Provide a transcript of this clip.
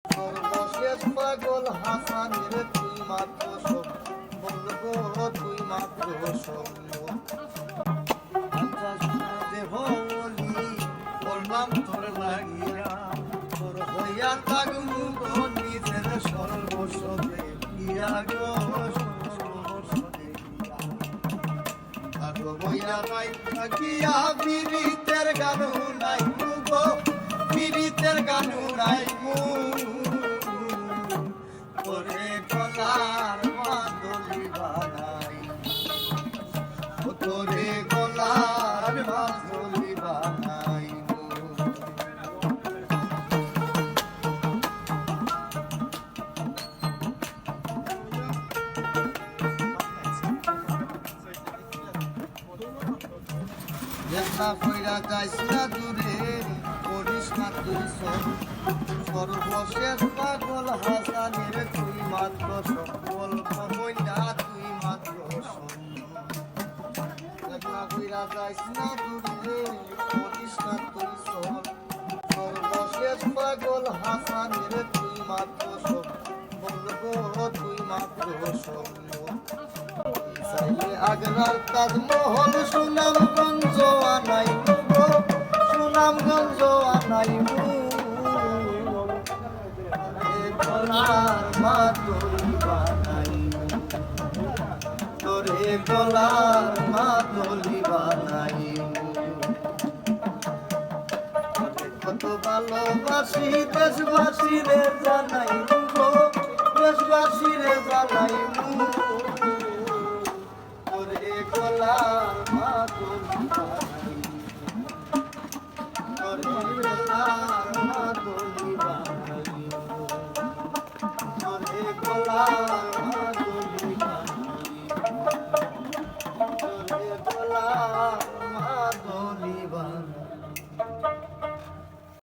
সর্বশেষ পাগল হাসানের তুই মাত্র সব বলবো, তুই মাত্র সম্ভব যে হলি বললাম তোর লাগিয়া তোর হইয়া থাকবো নিজের সর্বস্ব দেখিয়া গো সর্বস্ব দেখিয়া আগো বইয়া নাই থাকিয়া বিরিতের গানু নাই গো বিরিতের গানু নাই তোরে গলার মাদলি বানাই তোরে গলার মাদলি বানাই দেখা কইরা যাইস না দূরে করিস না তুই সর্বশেষ পাগল হাসানের তুই মাত্র সকল কইনা তুই মাত্র দেখা কইরা যাইস না দূরে করিস না তুই সর্বশেষ পাগল হাসানের তুই মাত্র বলবো তুই মাত্র চাইলে আগ্রার তাজমহল সুনামগঞ্জ আনাই সুনামগঞ্জ আনাই গলার মাদলি বানাই তোরে গলার মাদলি বানাই কত ভালোবাসি দেশবাসী রে জানাই দেশবাসী রে জানাই তোরে গলার মাদলি বানাই তোরে গলার মাদলি বানাই তোরে গলার